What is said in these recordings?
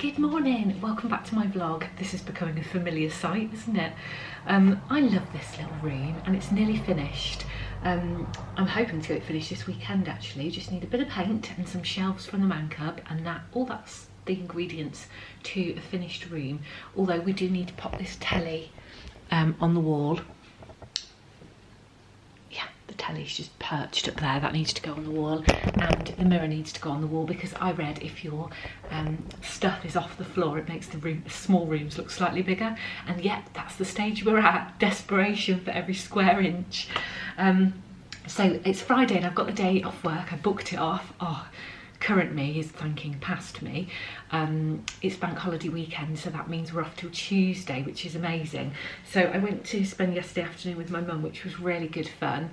Good morning, welcome back to my vlog. This is becoming a familiar sight, isn't it? I love this little room and it's nearly finished. I'm hoping to get it finished this weekend actually. Just need a bit of paint and some shelves from the man cub, and that's the ingredients to a finished room. Although we do need to pop this telly on the wall. Yeah, the telly's just perched up there, that needs to go on the wall, and the mirror needs to go on the wall because I read if your stuff is off the floor it makes the small rooms look slightly bigger, and yet that's the stage we're at, desperation for every square inch. So it's Friday and I've got the day off work, I booked it off. Current me is thanking past me. It's bank holiday weekend, so that means we're off till Tuesday, which is amazing. So I went to spend yesterday afternoon with my mum, which was really good fun.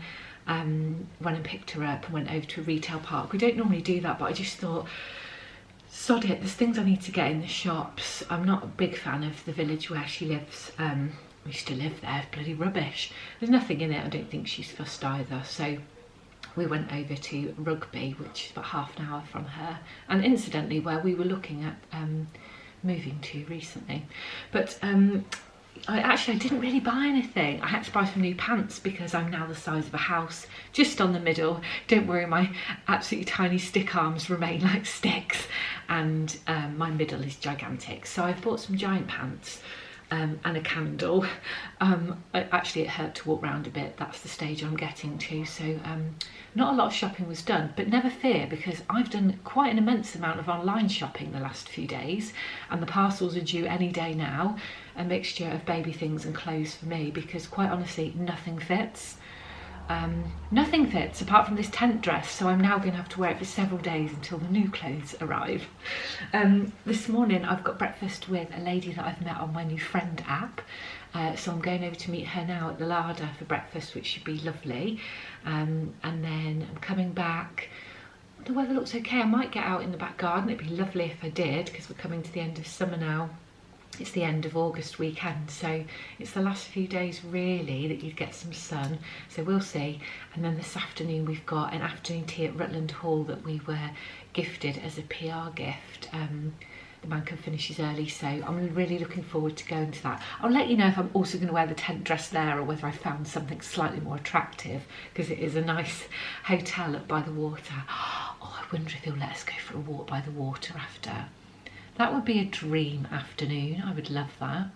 Went and picked her up and went over to a retail park. We don't normally do that, but I just thought, sod it, there's things I need to get in the shops. I'm not a big fan of the village where she lives. We used to live there, bloody rubbish. There's nothing in it, I don't think she's fussed either. So we went over to Rugby, which is about half an hour from her, and incidentally where we were looking at moving to recently. But I didn't really buy anything. I had to buy some new pants because I'm now the size of a house, just on the middle. Don't worry, my absolutely tiny stick arms remain like sticks, and my middle is gigantic. So I've bought some giant pants and a candle. Actually it hurt to walk around a bit, that's the stage I'm getting to. So not a lot of shopping was done, but never fear, because I've done quite an immense amount of online shopping the last few days, and the parcels are due any day now. A mixture of baby things and clothes for me, because quite honestly nothing fits. Nothing fits apart from this tent dress, so I'm now going to have to wear it for several days until the new clothes arrive. This morning I've got breakfast with a lady that I've met on my new friend app, so I'm going over to meet her now at the larder for breakfast, which should be lovely. And then I'm coming back. The weather looks okay. I might get out in the back garden, it'd be lovely if I did, because we're coming to the end of summer now. It's the end of August weekend, so it's the last few days really that you'd get some sun, so we'll see. And then this afternoon we've got an afternoon tea at Rutland Hall that we were gifted as a PR gift. The man cub finishes early, so I'm really looking forward to going to that. I'll let you know if I'm also going to wear the tent dress there or whether I found something slightly more attractive, because it is a nice hotel up by the water. Oh, I wonder if he'll let us go for a walk by the water after. That would be a dream afternoon, I would love that.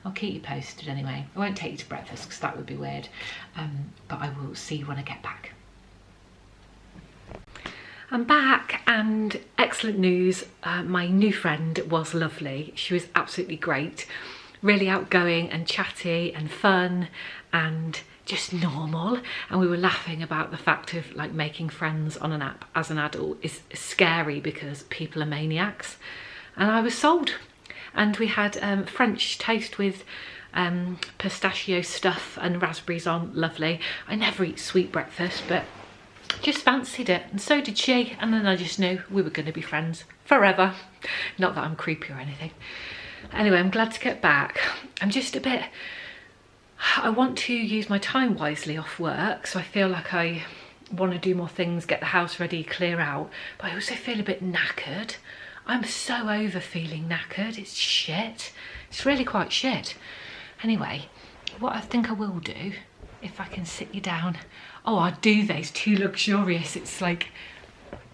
I'll keep you posted anyway. I won't take you to breakfast because that would be weird, but I will see you when I get back. I'm back, and excellent news, my new friend was lovely. She was absolutely great, really outgoing and chatty and fun and just normal, and we were laughing about the fact of like making friends on an app as an adult is scary because people are maniacs. And I was sold, and we had French toast with pistachio stuff and raspberries on, lovely. I never eat sweet breakfast, but just fancied it, and so did she, and then I just knew we were going to be friends forever. Not that I'm creepy or anything. Anyway, I'm glad to get back. I'm just a bit, I want to use my time wisely off work, so I feel like I want to do more things, get the house ready, clear out, but I also feel a bit knackered. I'm so over feeling knackered, it's shit. It's really quite shit. Anyway, what I think I will do, if I can sit you down. Oh, our duvet's too luxurious. It's like,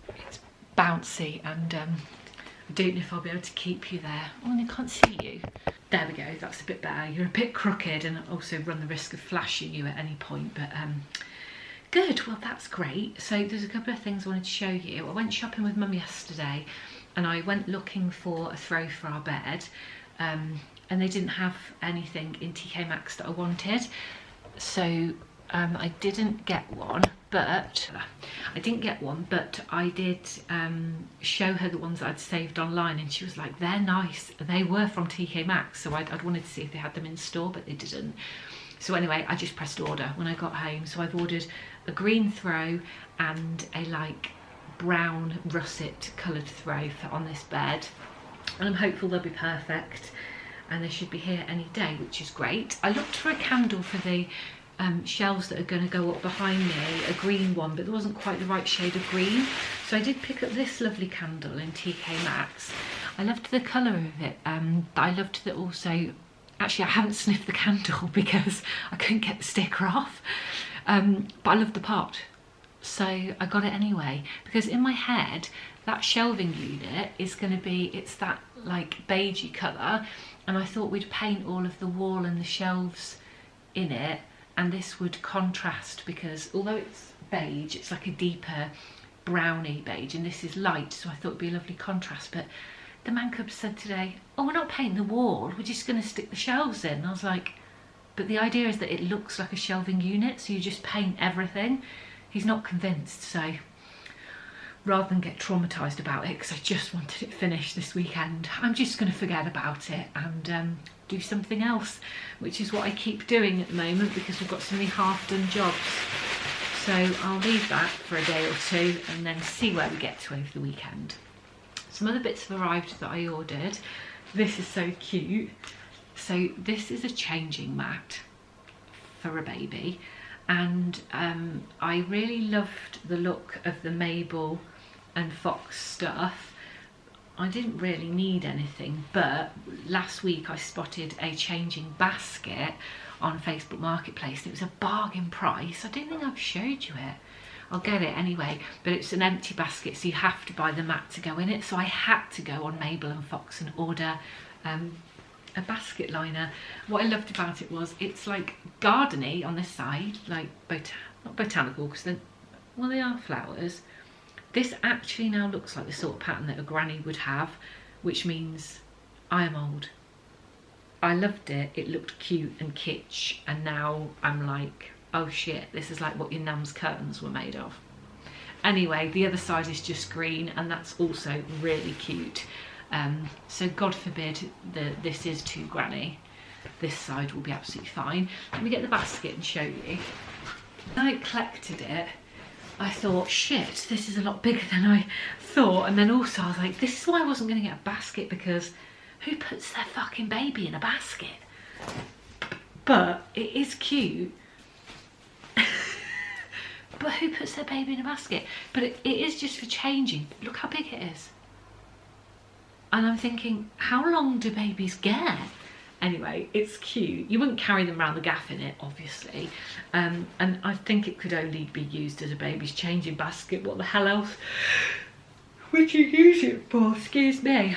it's bouncy, and I don't know if I'll be able to keep you there. Oh, and I can't see you. There we go, that's a bit better. You're a bit crooked and also run the risk of flashing you at any point, but good, well that's great. So there's a couple of things I wanted to show you. I went shopping with Mum yesterday, and I went looking for a throw for our bed, and they didn't have anything in TK Maxx that I wanted, so I didn't get one, but I did show her the ones that I'd saved online, and she was like, they're nice. They were from TK Maxx, so I'd wanted to see if they had them in store, but they didn't. So anyway, I just pressed order when I got home. So I've ordered a green throw and a like brown russet coloured throw for on this bed, and I'm hopeful they'll be perfect, and they should be here any day, which is great. I looked for a candle for the shelves that are going to go up behind me, a green one, but there wasn't quite the right shade of green. So I did pick up this lovely candle in TK Maxx. I loved the colour of it, but I loved that also, actually I haven't sniffed the candle because I couldn't get the sticker off, but I loved the pot. So I got it anyway, because in my head, that shelving unit is going to be, it's that like beigey colour, and I thought we'd paint all of the wall and the shelves in it, and this would contrast, because although it's beige, it's like a deeper browny beige, and this is light, so I thought it'd be a lovely contrast. But the man cub said today, oh, we're not painting the wall, we're just going to stick the shelves in. And I was like, but the idea is that it looks like a shelving unit, so you just paint everything. He's not convinced, so rather than get traumatised about it, because I just wanted it finished this weekend, I'm just going to forget about it and do something else, which is what I keep doing at the moment because we've got so many half-done jobs. So I'll leave that for a day or two and then see where we get to over the weekend. Some other bits have arrived that I ordered. This is so cute. So this is a changing mat for a baby, and I really loved the look of the Mabel and Fox stuff. I didn't really need anything, but last week I spotted a changing basket on Facebook Marketplace, and it was a bargain price. I don't think I've showed you it. I'll get it anyway, but it's an empty basket, so you have to buy the mat to go in it. So I had to go on Mabel and Fox and order a basket liner. What I loved about it was it's like gardeny on this side, like not botanical, because then, well, they are flowers. This actually now looks like the sort of pattern that a granny would have, which means I am old. I loved it, it looked cute and kitsch, and now I'm like, oh shit, this is like what your nan's curtains were made of. Anyway, the other side is just green, and that's also really cute. So God forbid this is too granny. This side will be absolutely fine. Let me get the basket and show you. When I collected it, I thought, shit, this is a lot bigger than I thought. And then also I was like, this is why I wasn't going to get a basket, because who puts their fucking baby in a basket? But it is cute. But who puts their baby in a basket? But it is just for changing. Look how big it is. And I'm thinking, how long do babies get? Anyway, it's cute. You wouldn't carry them around the gaff in it, obviously. And I think it could only be used as a baby's changing basket. What the hell else would you use it for? Excuse me.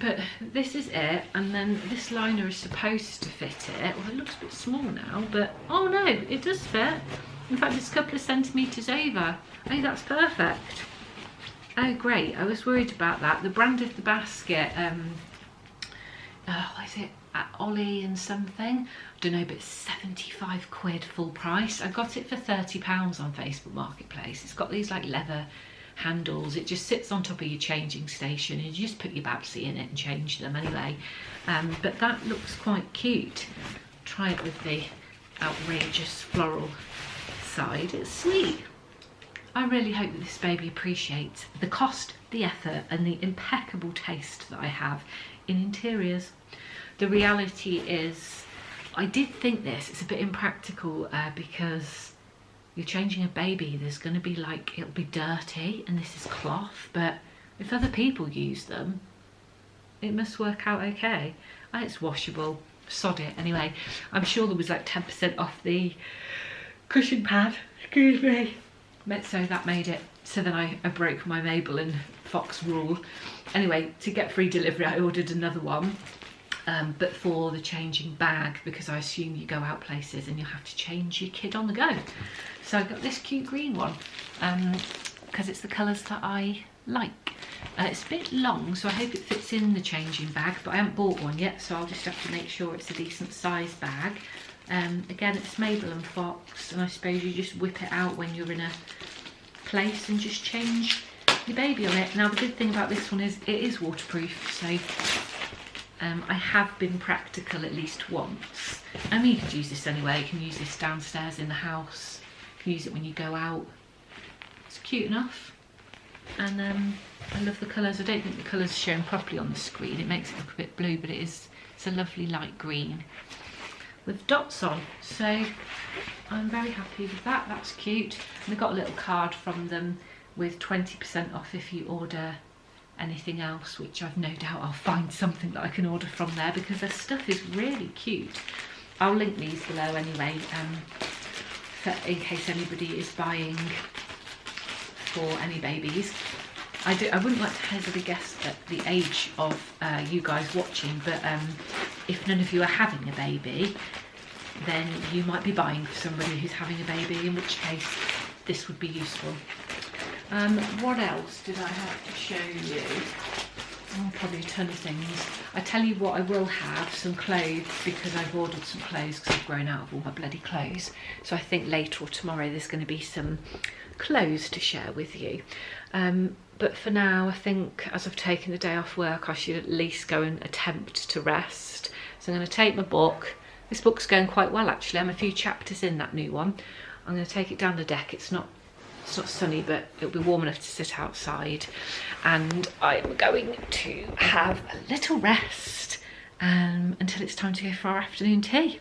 But this is it. And then this liner is supposed to fit it. Well, it looks a bit small now, but oh no, it does fit. In fact, it's a couple of centimetres over. Oh, that's perfect. Oh, great. I was worried about that. The brand of the basket, what is it? At Ollie and something, I don't know, but it's 75 quid full price. I got it for £30 on Facebook Marketplace. It's got these like leather handles. It just sits on top of your changing station, and you just put your babsy in it and change them anyway. But that looks quite cute. Try it with the outrageous floral side. It's sweet. I really hope that this baby appreciates the cost, the effort, and the impeccable taste that I have in interiors. The reality is, I did think this, it's a bit impractical because you're changing a baby, there's going to be like, it'll be dirty, and this is cloth, but if other people use them, it must work out okay. And it's washable, sod it. Anyway, I'm sure there was like 10% off the cushion pad, excuse me. So that made it, so then I broke my Mabel and Fox rule. Anyway, to get free delivery, I ordered another one. But for the changing bag, because I assume you go out places and you'll have to change your kid on the go. So I got this cute green one because it's the colours that I like. It's a bit long, so I hope it fits in the changing bag, but I haven't bought one yet, so I'll just have to make sure it's a decent size bag. Again, it's Mabel and Fox, and I suppose you just whip it out when you're in a place and just change your baby on it. Now the good thing about this one is it is waterproof, so I have been practical at least once. I mean, you could use this anyway. You can use this downstairs in the house. You can use it when you go out. It's cute enough. And I love the colours. I don't think the colours are shown properly on the screen. It makes it look a bit blue, but it's a lovely light green. with dots on. So I'm very happy with that. That's cute. And I got a little card from them with 20% off if you order anything else, which I've no doubt I'll find something that I can order from there because their stuff is really cute. I'll link these below anyway, in case anybody is buying for any babies. I wouldn't like to hazard a guess at the age of you guys watching, but if none of you are having a baby, then you might be buying for somebody who's having a baby, in which case this would be useful. What else did I have to show you? Oh, probably a ton of things. I tell you what, I will have some clothes because I've ordered some clothes because I've grown out of all my bloody clothes. So I think later or tomorrow there's going to be some clothes to share with you. But for now, I think as I've taken the day off work, I should at least go and attempt to rest. So I'm going to take my book. This book's going quite well actually. I'm a few chapters in that new one. I'm going to take it down the deck. It's not sunny, but it'll be warm enough to sit outside, and I'm going to have a little rest until it's time to go for our afternoon tea.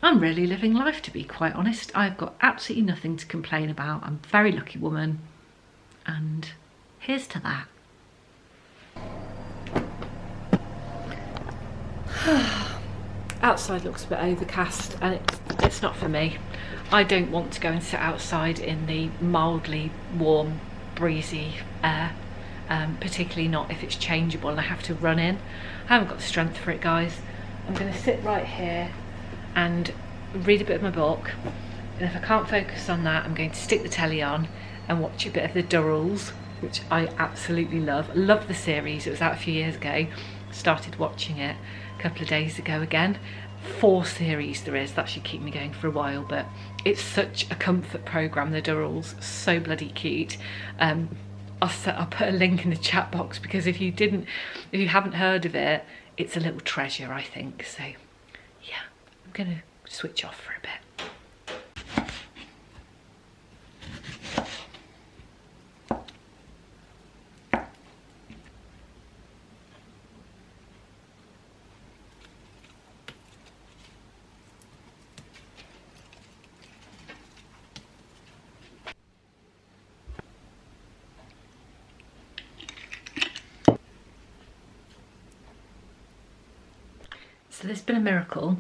I'm really living life, to be quite honest. I've got absolutely nothing to complain about. I'm a very lucky woman, and here's to that. Outside looks a bit overcast, and it's not for me. I don't want to go and sit outside in the mildly warm, breezy air, particularly not if it's changeable and I have to run in. I haven't got the strength for it, guys. I'm going to sit right here and read a bit of my book, and if I can't focus on that, I'm going to stick the telly on and watch a bit of the Durrells, which I absolutely love. I love the series. It was out a few years ago. Started watching it a couple of days ago again. 4 series there is. That should keep me going for a while, but it's such a comfort programme, the Durrells. So bloody cute. I'll put a link in the chat box because if you haven't heard of it, it's a little treasure, I think. So yeah, I'm gonna switch off for a bit. So there's been a miracle.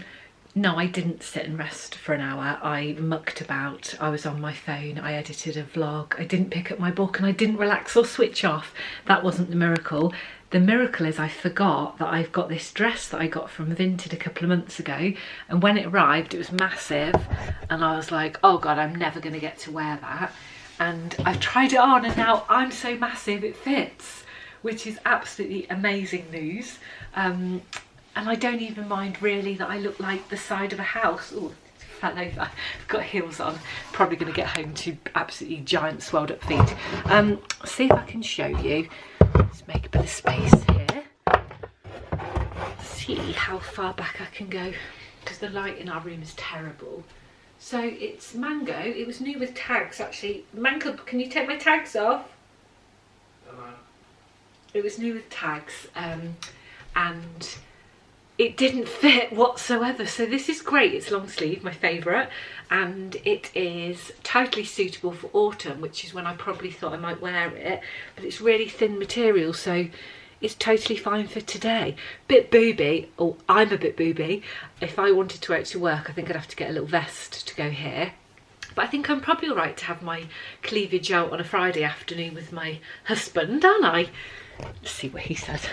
No, I didn't sit and rest for an hour. I mucked about. I was on my phone. I edited a vlog. I didn't pick up my book and I didn't relax or switch off. That wasn't the miracle. The miracle is I forgot that I've got this dress that I got from Vinted a couple of months ago. And when it arrived, it was massive. And I was like, oh God, I'm never going to get to wear that. And I've tried it on and now I'm so massive it fits, which is absolutely amazing news. And I don't even mind really that I look like the side of a house. Oh, fell over. I've got heels on. Probably going to get home to absolutely giant swelled up feet. See if I can show you. Let's make a bit of space here. See how far back I can go because the light in our room is terrible. So it's Mango. It was new with tags actually. Mango, can you take my tags off? It was new with tags and it didn't fit whatsoever. So this is great. It's long sleeve, my favourite, and it is totally suitable for autumn, which is when I probably thought I might wear it, but it's really thin material, so it's totally fine for today. Bit booby, or I'm a bit booby. If I wanted to wear it to work, I think I'd have to get a little vest to go here. But I think I'm probably all right to have my cleavage out on a Friday afternoon with my husband, aren't I? Let's see what he says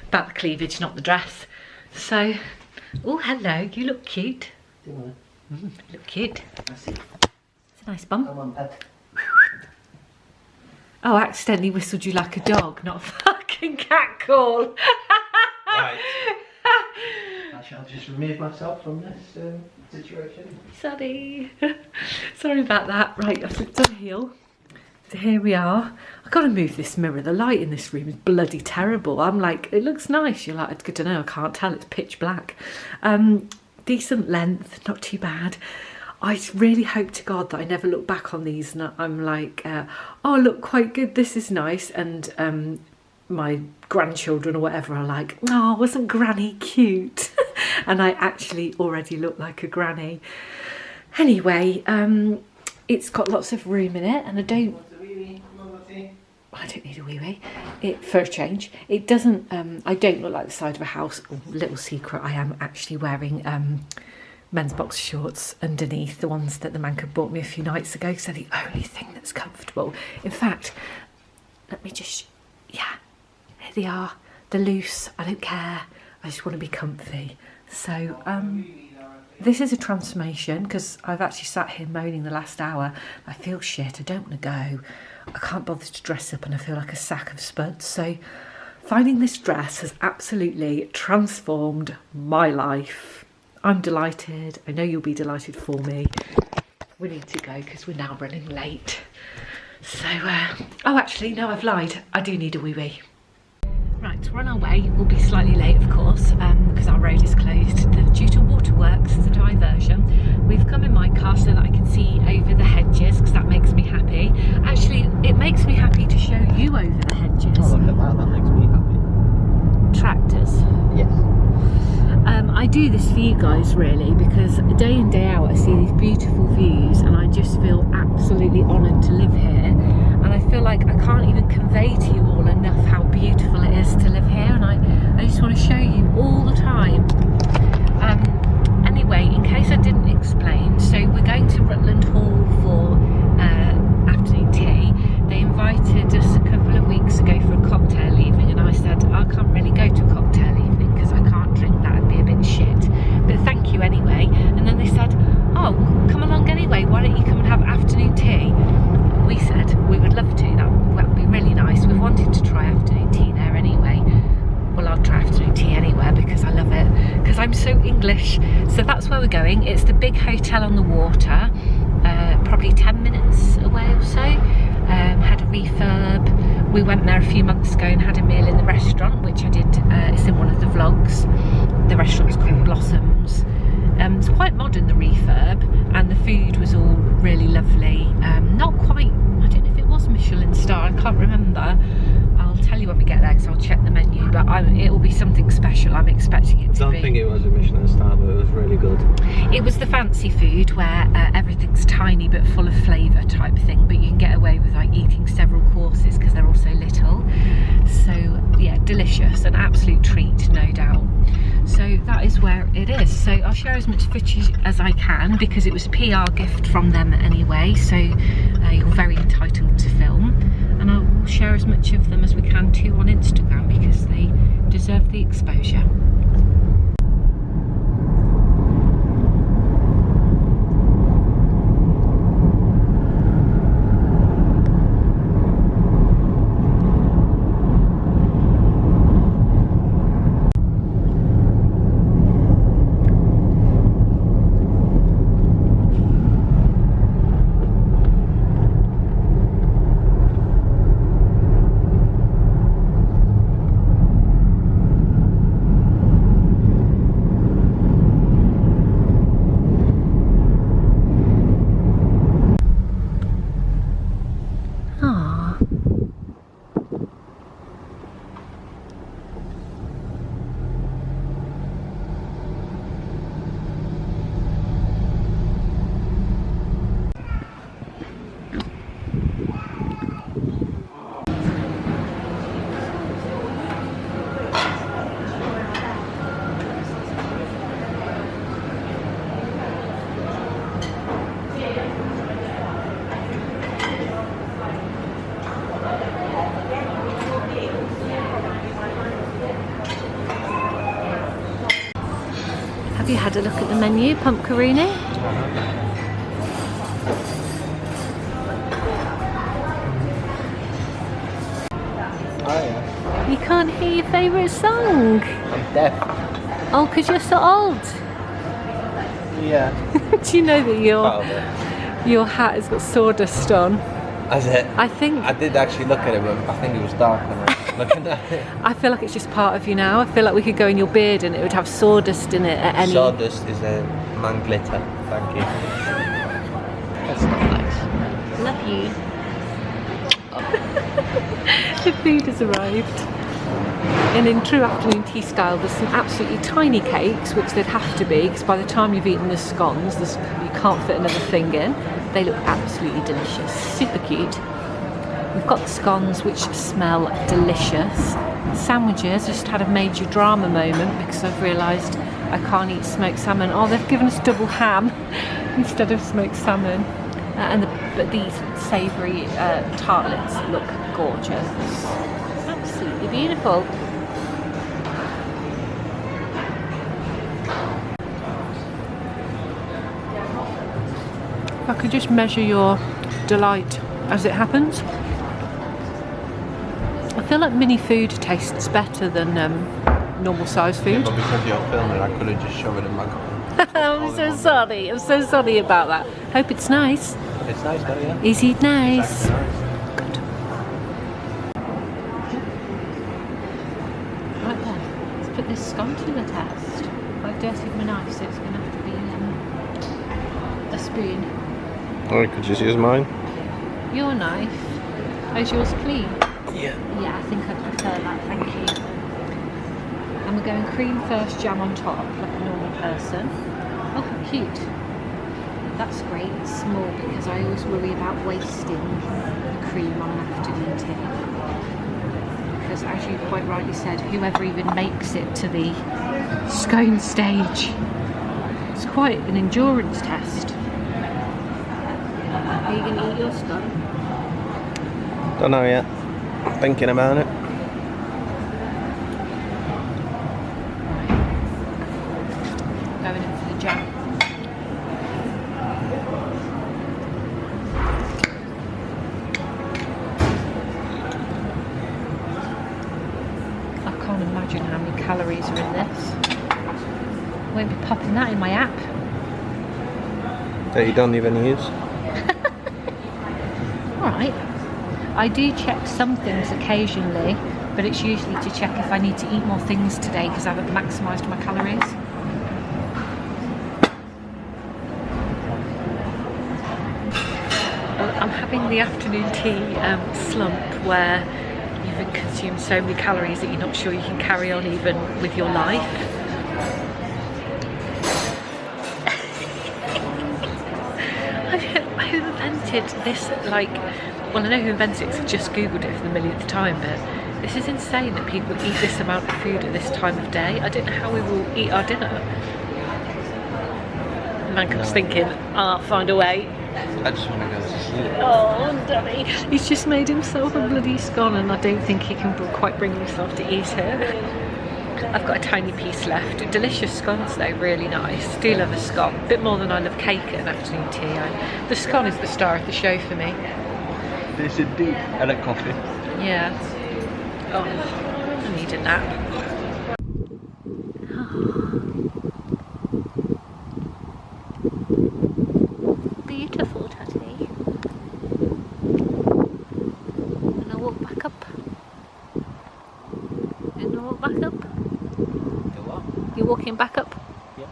about the cleavage, not the dress. So, oh hello, you look cute. You look cute. It's a nice bum. Come on, pet. Oh, I accidentally whistled you like a dog, not a fucking cat call. Right. I shall just remove myself from this situation. Sorry. Sorry about that. Right, I've slipped on a heel. So here we are. I've got to move this mirror. The light in this room is bloody terrible. I'm like, it looks nice. You're like, I don't know, I can't tell. It's pitch black. Decent length, not too bad. I really hope to God that I never look back on these and I'm like, oh, look, quite good. This is nice. And my grandchildren or whatever are like, oh, wasn't Granny cute? and I actually already look like a granny. Anyway, it's got lots of room in it, and I don't need a wee-wee. For a change. It doesn't, I don't look like the side of a house. Oh, little secret, I am actually wearing men's boxer shorts underneath, the ones that the man could bought me a few nights ago, because they're the only thing that's comfortable. In fact, let me just, yeah, here they are. They're loose, I don't care. I just want to be comfy. So, this is a transformation, because I've actually sat here moaning the last hour. I feel shit, I don't want to go. I can't bother to dress up and I feel like a sack of spuds. So finding this dress has absolutely transformed my life. I'm delighted. I know you'll be delighted for me. We need to go because we're now running late. So, oh actually, no, I've lied. I do need a wee-wee. Right, we're on our way. We'll be slightly late, of course, because our road is closed due to waterworks as a diversion. We've come in my car so that I can see over the hedges, because that makes me happy. Actually, it makes me happy to show you over the hedges. Oh, look at that makes me happy. Tractors. Yes. I do this for you guys, really, because day in, day out I see these beautiful views and I just feel absolutely honoured to live here. And I feel like I can't even convey to you all enough how beautiful it is to live here, and I just want to show you all the time. Anyway, in case I didn't explain, so we're going to Rutland Hall for afternoon tea. They invited us a couple of weeks ago for a cocktail evening, and I said I can't really go to a cocktail evening because I can't drink, that would be a bit shit, but thank you anyway. And then they said, oh, come along anyway, why don't you come and have afternoon tea? We said we would love to, that would be really nice. We've wanted to try afternoon tea there anyway. Well, I'll try afternoon tea anywhere because I love it, because I'm so English. So that's where we're going. It's the big hotel on the water, probably 10 minutes away or so. Had a refurb. We went there a few months ago and had a meal in the restaurant, which I did, it's in one of the vlogs. The restaurant's called Blossoms. It's quite modern, the refurb, and the food was all really lovely. Not quite, I don't know if it was Michelin star, I can't remember. I'll tell you when we get there because I'll check the menu, but it will be something special. I'm expecting it to be. I don't think it was a Michelin star, but it was really good. It was the fancy food where everything's tiny but full of flavour type thing, but you can get away with like eating several courses because they're all so little. So yeah, delicious, an absolute treat, no doubt. So that is where it is. So I'll share as much footage as I can because it was a PR gift from them anyway, so you're very entitled to film, and I'll share as much of them as we can too on Instagram because they deserve the exposure. Have you had a look at the menu, Pumpkaroonie? Oh yeah. You can't hear your favourite song? I'm deaf. Oh, because you're so old. Yeah. Do you know that your hat has got sawdust on? Has it? I think... I did actually look at it, but I think it was dark when I was looking at it. I feel like it's just part of you now. I feel like we could go in your beard and it would have sawdust in it at any... Sawdust is a man glitter. Thank you. That's not nice. Love you. The food has arrived. And in true afternoon cakey style. There's some absolutely tiny cakes, which they'd have to be, because by the time you've eaten the scones, you can't fit another thing in. They look absolutely delicious, super cute. We've got the scones, which smell delicious. Sandwiches, just had a major drama moment because I've realised I can't eat smoked salmon. Oh, they've given us double ham instead of smoked salmon. But these savoury tartlets look gorgeous. Absolutely beautiful. If I could just measure your delight as it happens. I feel like mini food tastes better than normal size food. Yeah, but because you're filming, I could have just shoved it in my cup. I'm so sorry. I'm so sorry about that. Hope it's nice. It's nice though, yeah. Is it nice? Good. Right then, let's put this scone to the test. I've dirtied my knife, so it's going to have to be a spoon. Or I could just use mine. Your knife? Is yours clean? Yeah. Yeah, I think I prefer that, thank you. And we're going cream first, jam on top, like a normal person. Oh, how cute. That's great, it's small, because I always worry about wasting the cream on an afternoon tea. Because as you quite rightly said, whoever even makes it to the scone stage, it's quite an endurance test. Are you going to eat your scone? Don't know yet. Thinking about it. Going in for the jam. I can't imagine how many calories are in this. Won't be popping that in my app. That you don't even use? Alright. I do check some things occasionally, but it's usually to check if I need to eat more things today because I haven't maximised my calories. I'm having the afternoon tea slump where you've consumed so many calories that you're not sure you can carry on even with your life. Who invented this, like, well I know who invented it because I just googled it for the millionth time, but this is insane that people eat this amount of food at this time of day. I don't know how we will eat our dinner. Mankup's thinking, I'll find a way. I just want to go to sleep. Oh, Daddy, he's just made himself a bloody scone and I don't think he can quite bring himself to eat it. I've got a tiny piece left. Delicious scones though, really nice. Do love a scone. A bit more than I love cake at an afternoon tea. The scone is the star of the show for me. This indeed. And a coffee. Yeah. Oh, I need a nap. Beautiful, Teddy. And I'll walk back up. And I'll walk back up. You're walking back up? Yeah.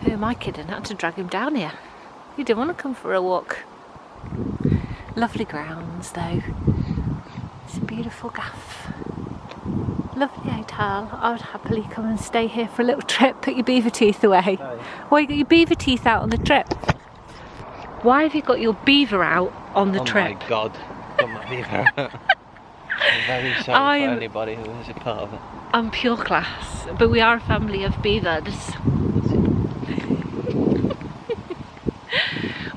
Who am I kidding? I had to drag him down here. He didn't want to come for a walk. Lovely grounds though. It's a beautiful gaff. Lovely hotel. I would happily come and stay here for a little trip. Put your beaver teeth away. Hi. Why you got your beaver teeth out on the trip? Why have you got your beaver out on the trip? Oh my god. Got my beaver out. I'm very sorry for anybody who is a part of it. I'm pure class, but we are a family of beavers.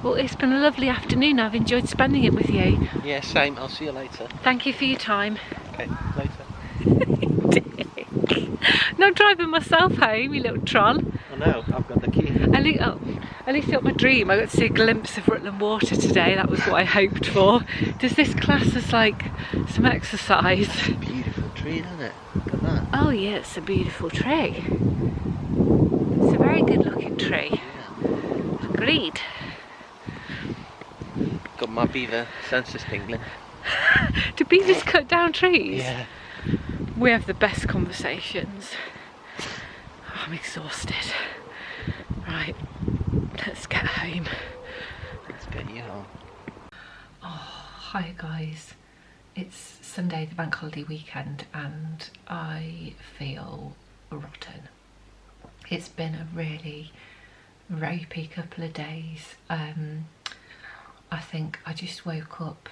Well, it's been a lovely afternoon. I've enjoyed spending it with you. Yeah, same. I'll see you later. Thank you for your time. Okay, later. Not driving myself home, you little troll. I know, I've got the key. At least got my dream. I got to see a glimpse of Rutland water today. That was what I hoped for. Does this class as like some exercise? It's a beautiful tree, isn't it? Look at that. Oh yeah, it's a beautiful tree. It's a very good looking tree. Yeah. Agreed. Got my beaver senses tingling. Do beavers cut down trees? Yeah. We have the best conversations. Oh, I'm exhausted. Right, let's get home. Let's get you home. Oh, hi guys. It's Sunday, the bank holiday weekend, and I feel rotten. It's been a really ropey couple of days. I think I just woke up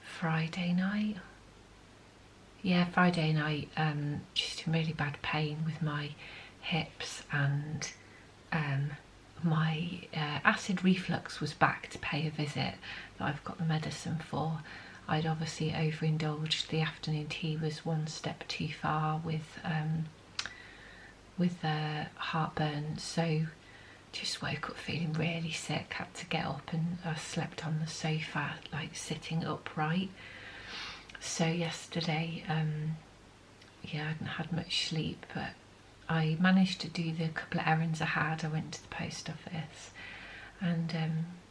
Friday night. Yeah, Friday night, just in really bad pain with my hips, and my acid reflux was back to pay a visit that I've got the medicine for. I'd obviously overindulged. The afternoon tea was one step too far with heartburn, so just woke up feeling really sick, had to get up, and I slept on the sofa like sitting upright. So yesterday, yeah, I hadn't had much sleep, but I managed to do the couple of errands I had. I went to the post office, and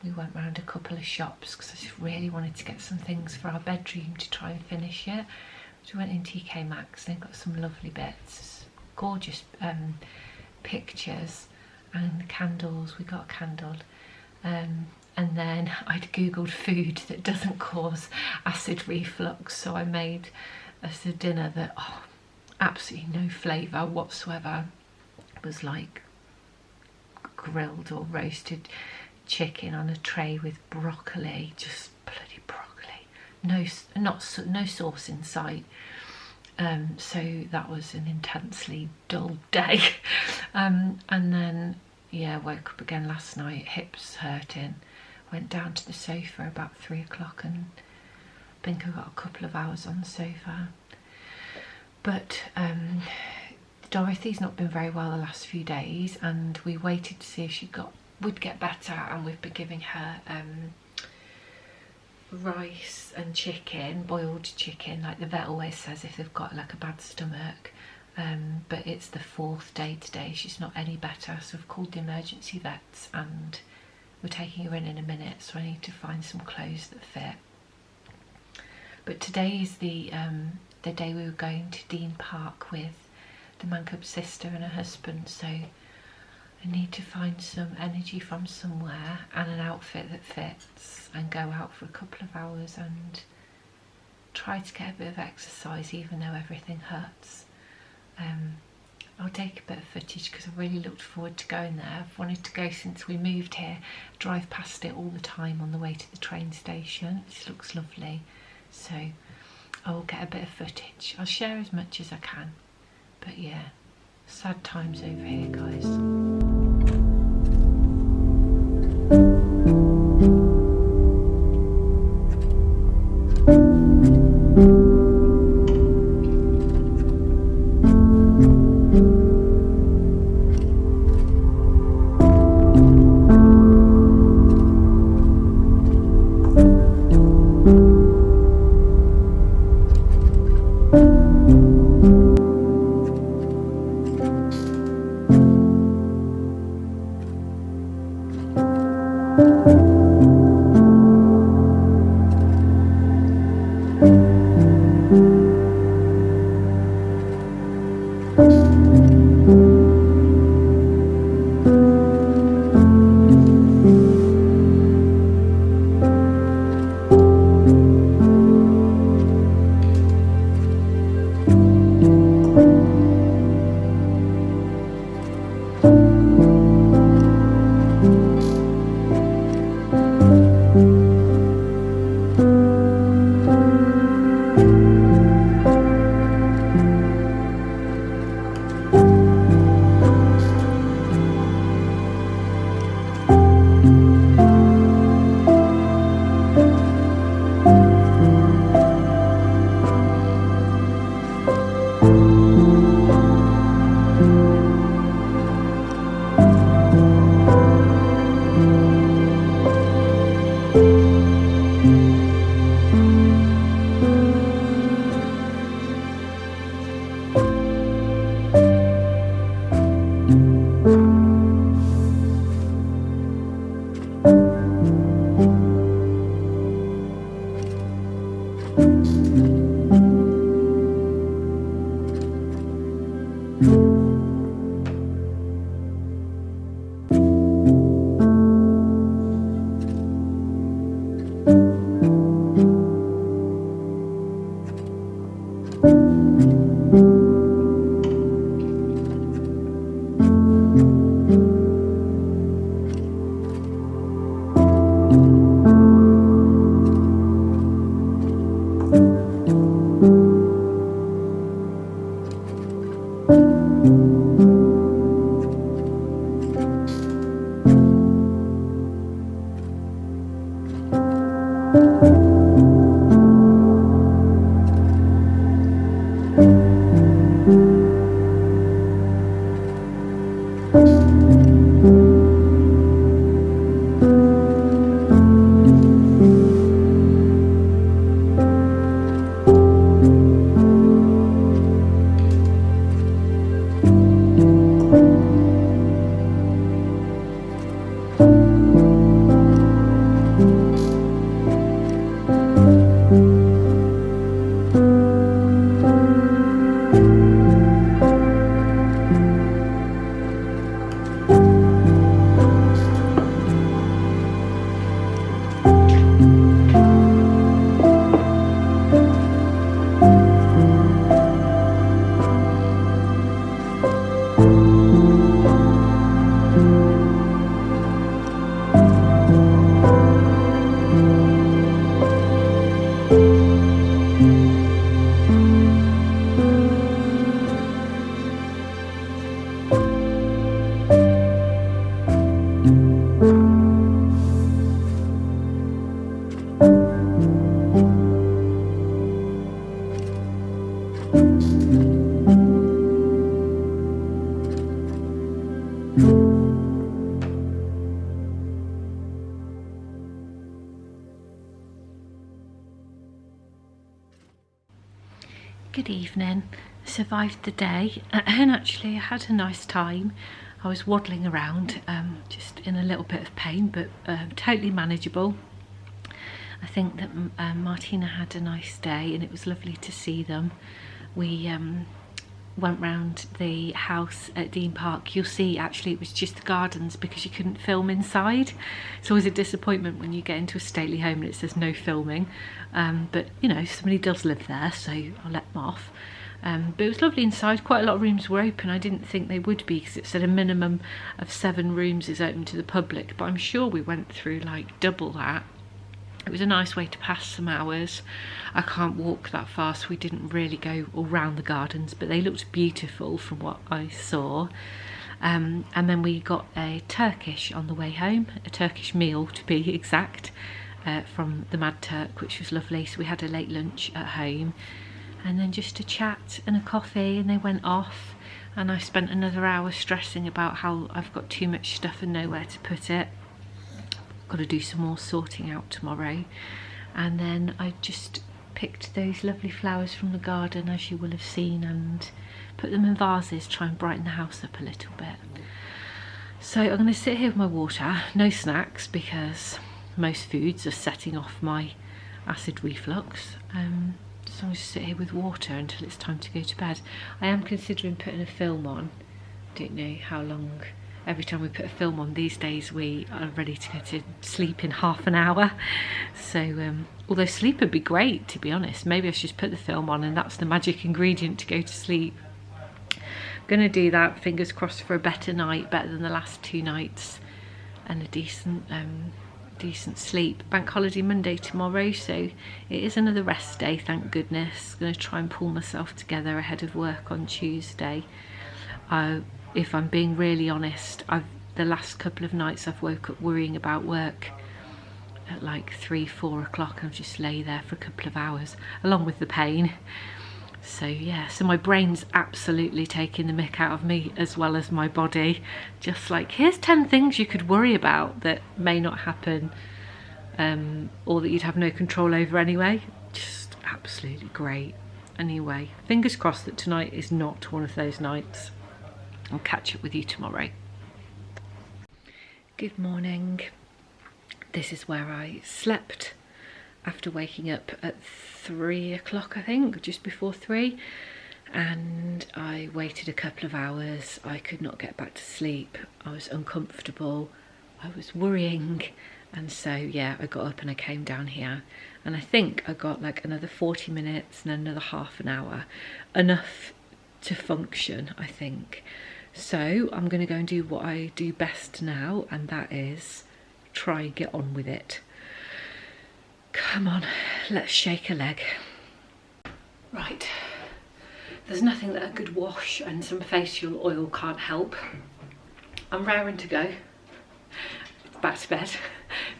we went round a couple of shops because I just really wanted to get some things for our bedroom to try and finish it. So we went in TK Maxx and got some lovely bits, gorgeous pictures and candles. We got a candle, and then I'd googled food that doesn't cause acid reflux, so I made us a dinner that absolutely no flavour whatsoever. It was like grilled or roasted chicken on a tray with broccoli, just bloody broccoli, no sauce in sight. So that was an intensely dull day. And then, yeah, woke up again last night, hips hurting. Went down to the sofa about 3 o'clock, and I think I got a couple of hours on the sofa. But Dorothy's not been very well the last few days, and we waited to see if she would get better, and we've been giving her rice and chicken, boiled chicken, like the vet always says if they've got like a bad stomach. But it's the 4th day today, she's not any better, so I've called the emergency vets and we're taking her in a minute, so I need to find some clothes that fit. But today is the day we were going to Deene Park with the man cub's sister and her husband, so I need to find some energy from somewhere and an outfit that fits, and go out for a couple of hours and try to get a bit of exercise even though everything hurts. I'll take a bit of footage because I really looked forward to going there. I've wanted to go since we moved here, drive past it all the time on the way to the train station. It looks lovely, so I will get a bit of footage. I'll share as much as I can, but yeah, sad times over here, guys. Good evening. Survived the day and actually I had a nice time. I was waddling around, just in a little bit of pain, but totally manageable. I think that Martina had a nice day and it was lovely to see them. We went round the house at Deene Park. You'll see actually it was just the gardens because you couldn't film inside. It's always a disappointment when you get into a stately home and it says no filming, but you know, somebody does live there, so I'll let them off. But it was lovely inside. Quite a lot of rooms were open. I didn't think they would be because it said a minimum of 7 rooms is open to the public, but I'm sure we went through like double that. It was a nice way to pass some hours. I can't walk that far, so we didn't really go all round the gardens, but they looked beautiful from what I saw. And then we got a Turkish on the way home, a Turkish meal to be exact, from the Mad Turk, which was lovely. So we had a late lunch at home and then just a chat and a coffee, and they went off and I spent another hour stressing about how I've got too much stuff and nowhere to put it. Got to do some more sorting out tomorrow. And then I just picked those lovely flowers from the garden, as you will have seen, and put them in vases, try and brighten the house up a little bit. So I'm going to sit here with my water, no snacks because most foods are setting off my acid reflux. So I'm going to sit here with water until it's time to go to bed. I am considering putting a film on. Don't know how long. Every time we put a film on these days, we are ready to go to sleep in half an hour. So, although sleep would be great, to be honest. Maybe I should just put the film on and that's the magic ingredient to go to sleep. I'm going to do that, fingers crossed for a better night, better than the last 2 nights, and a decent sleep. Bank holiday Monday tomorrow, so it is another rest day, thank goodness. I'm going to try and pull myself together ahead of work on Tuesday. If I'm being really honest, the last couple of nights I've woke up worrying about work at like 3-4 o'clock, and I've just lay there for a couple of hours along with the pain. So yeah, so my brain's absolutely taking the mick out of me as well as my body. Just like, here's 10 things you could worry about that may not happen, or that you'd have no control over anyway. Just absolutely great. Anyway, fingers crossed that tonight is not one of those nights. I'll catch up with you tomorrow. Good morning. This is where I slept after waking up at 3 o'clock, I think, just before 3. And I waited a couple of hours. I could not get back to sleep. I was uncomfortable. I was worrying. And so, yeah, I got up and I came down here. And I think I got like another 40 minutes and another half an hour. Enough to function, I think. So I'm going to go and do what I do best now, and that is try and get on with it. Come on, let's shake a leg. Right, there's nothing that a good wash and some facial oil can't help. I'm raring to go. Back to bed.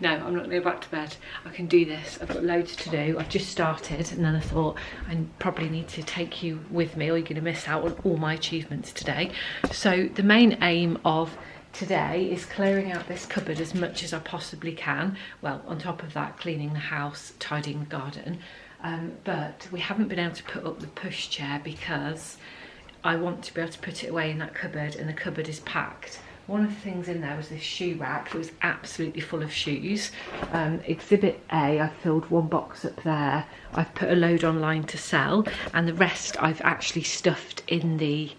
No, I'm not going to go back to bed. I can do this. I've got loads to do. I've just started, and then I thought I probably need to take you with me, or you're going to miss out on all my achievements today. So the main aim of today is clearing out this cupboard as much as I possibly can. Well, on top of that, cleaning the house, tidying the garden. But we haven't been able to put up the pushchair because I want to be able to put it away in that cupboard, and the cupboard is packed. One of the things in there was this shoe rack that was absolutely full of shoes. Exhibit A, I've filled one box up there. I've put a load online to sell, and the rest I've actually stuffed in the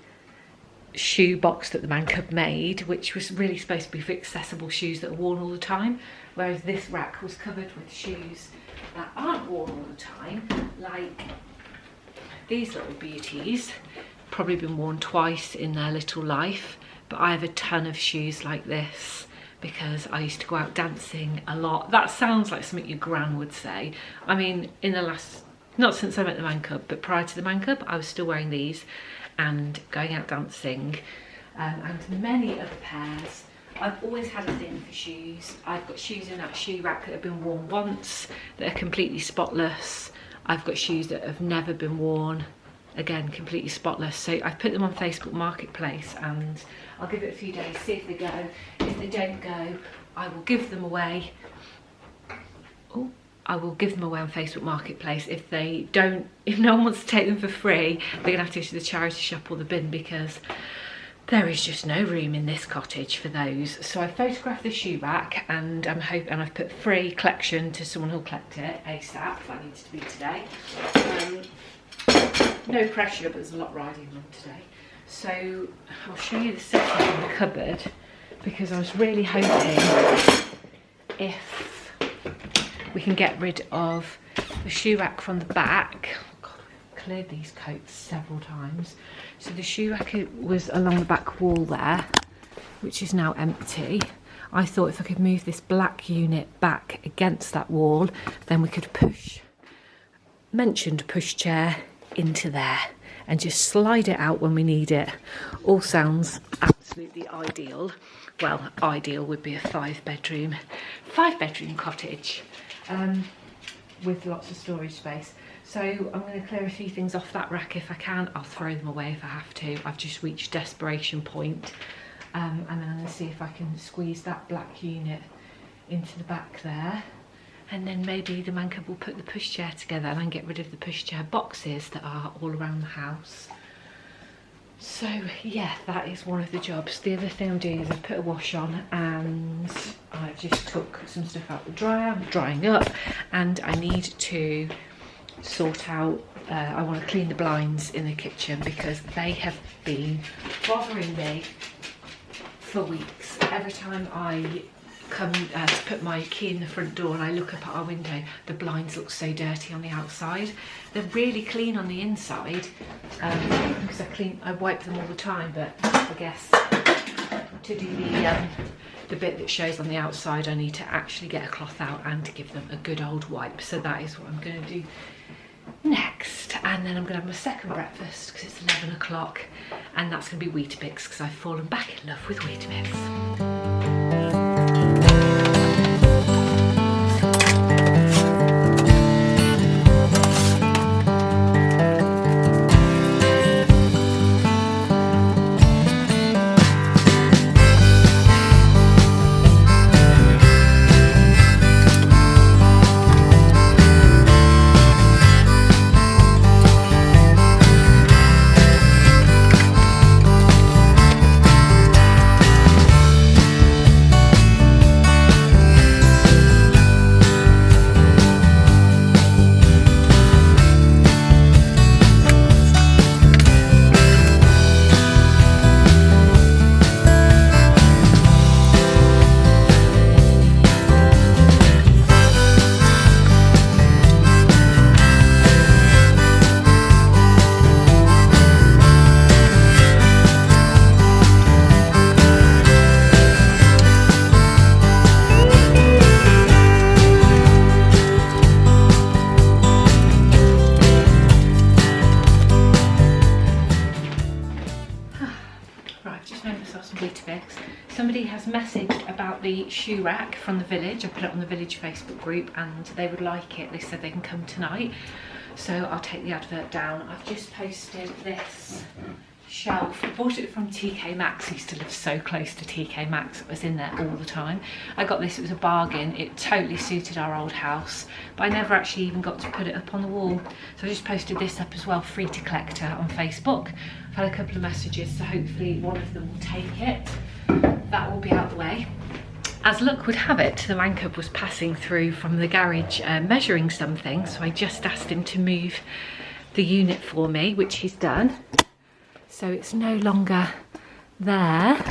shoe box that the Man Cub made, which was really supposed to be for accessible shoes that are worn all the time, whereas this rack was covered with shoes that aren't worn all the time, like these little beauties. Probably been worn twice in their little life. But I have a ton of shoes like this because I used to go out dancing a lot. That sounds like something your gran would say. I mean, in the last, not since I met the Man Cub, but prior to the Man Cub, I was still wearing these and going out dancing. And many other pairs. I've always had a thing for shoes. I've got shoes in that shoe rack that have been worn once, that are completely spotless. I've got shoes that have never been worn, again, completely spotless. So I've put them on Facebook Marketplace, and I'll give it a few days, see if they go. If they don't go, I will give them away. Oh, I will give them away on Facebook Marketplace. If they don't, if no one wants to take them for free, they're gonna have to go to the charity shop or the bin, because there is just no room in this cottage for those. So I photographed the shoe rack, and I've put free collection to someone who'll collect it ASAP. That needs to be today. No pressure, but there's a lot riding on today. So I'll show you the setup in the cupboard, because I was really hoping if we can get rid of the shoe rack from the back. Oh God, we've cleared these coats several times. So the shoe rack was along the back wall there, which is now empty. I thought if I could move this black unit back against that wall, then we could push chair into there and just slide it out when we need it. All sounds absolutely ideal. Well, ideal would be a five bedroom cottage with lots of storage space. So I'm going to clear a few things off that rack if I can. I'll throw them away if I have to. I've just reached desperation point. And then I'm going to see if I can squeeze that black unit into the back there. And then maybe the Man Cub will put the pushchair together and then get rid of the pushchair boxes that are all around the house. So yeah, that is one of the jobs. The other thing I'm doing is I've put a wash on, and I've just took some stuff out the dryer. I'm drying up, and I need to sort out, I want to clean the blinds in the kitchen because they have been bothering me for weeks. Every time I come to put my key in the front door and I look up at our window, the blinds look so dirty on the outside. They're really clean on the inside because I wipe them all the time, but I guess to do the bit that shows on the outside, I need to actually get a cloth out and to give them a good old wipe. So that is what I'm going to do next, and then I'm going to have my second breakfast because it's 11 o'clock, and that's going to be Weetabix because I've fallen back in love with Weetabix. myself some Weetabix. Somebody has messaged about the shoe rack from the village. I put it on the village Facebook group and they would like it. They said they can come tonight. So I'll take the advert down. I've just posted this shelf. I bought it from TK Maxx. I used to live so close to TK Maxx. It was in there all the time. I got this, it was a bargain. It totally suited our old house, but I never actually even got to put it up on the wall. So I just posted this up as well, free to collector on Facebook. I've had a couple of messages, so hopefully one of them will take it. That will be out the way. As luck would have it, the man cub was passing through from the garage measuring something, so I just asked him to move the unit for me, which he's done. So it's no longer there.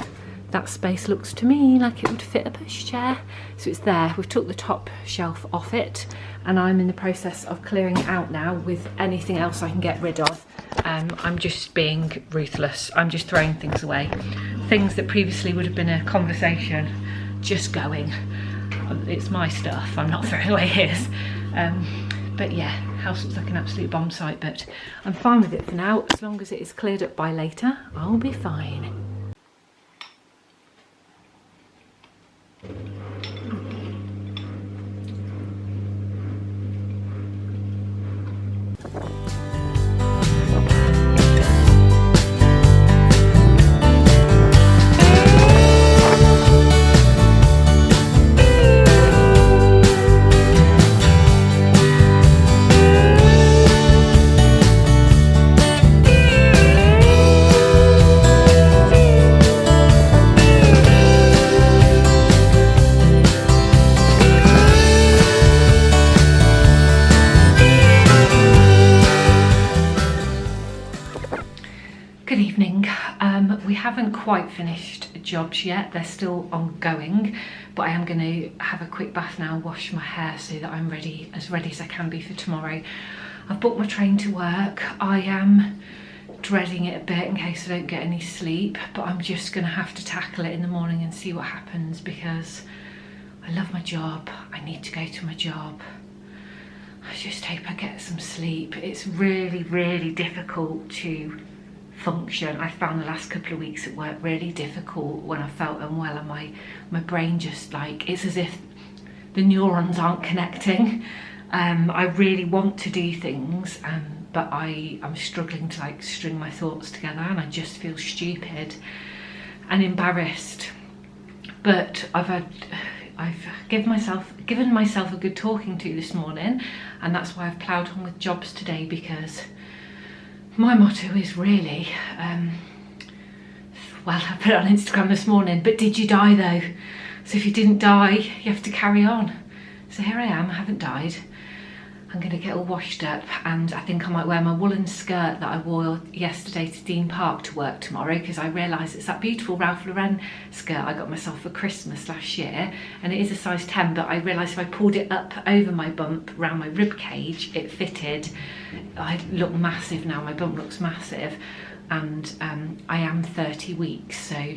That space looks to me like it would fit a pushchair. So it's there. We've took the top shelf off it and I'm in the process of clearing it out now with anything else I can get rid of. I'm just being ruthless. I'm just throwing things away. Things that previously would have been a conversation, just going. It's my stuff, I'm not throwing away his. But yeah, house looks like an absolute bomb site, but I'm fine with it for now. As long as it is cleared up by later, I'll be fine. We haven't quite finished jobs yet, they're still ongoing, but I am going to have a quick bath now, wash my hair so that I'm as ready as I can be for tomorrow. I've booked my train to work. I am dreading it a bit in case I don't get any sleep, but I'm just going to have to tackle it in the morning and see what happens because I love my job. I need to go to my job. I just hope I get some sleep. It's really, really difficult to function. I found the last couple of weeks at work really difficult when I felt unwell and my brain just like, it's as if the neurons aren't connecting. I really want to do things, but I'm struggling to like string my thoughts together and I just feel stupid and embarrassed. But I've given myself a good talking to this morning, and that's why I've ploughed on with jobs today, because my motto is really, well, I put it on Instagram this morning, but did you die though? So if you didn't die, you have to carry on. So here I am, I haven't died. I'm going to get all washed up, and I think I might wear my woolen skirt that I wore yesterday to Deene Park to work tomorrow, because I realise it's that beautiful Ralph Lauren skirt I got myself for Christmas last year, and it is a size 10, but I realised if I pulled it up over my bump around my rib cage, it fitted. I look massive now, my bump looks massive, and I am 30 weeks, so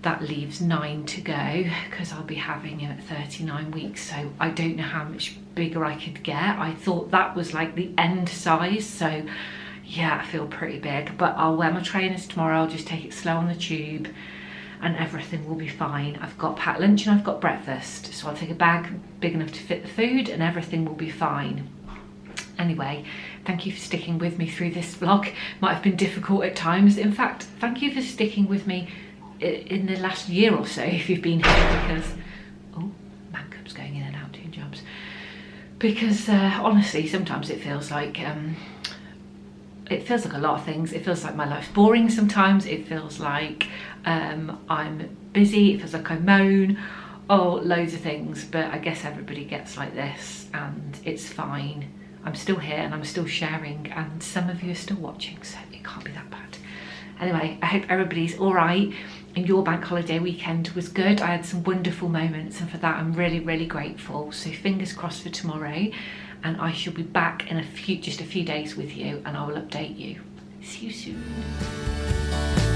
that leaves 9 to go because I'll be having him at 39 weeks, so I don't know how much bigger I could get. I thought that was like the end size, so yeah, I feel pretty big, but I'll wear my trainers tomorrow. I'll just take it slow on the tube and everything will be fine. I've got packed lunch and I've got breakfast, so I'll take a bag big enough to fit the food and everything will be fine. Anyway, thank you for sticking with me through this vlog. Might have been difficult at times. In fact, thank you for sticking with me in the last year or so if you've been here, because oh, man cub's going in and out doing jobs, because honestly sometimes it feels like a lot of things. It feels like my life's boring sometimes. It feels like I'm busy. It feels like I moan. Oh, loads of things, but I guess everybody gets like this and it's fine. I'm still here and I'm still sharing, and some of you are still watching, so it can't be that bad. Anyway, I hope everybody's all right and your bank holiday weekend was good. I had some wonderful moments, and for that I'm really, really grateful. So fingers crossed for tomorrow, and I shall be back in just a few days with you, and I will update you. See you soon.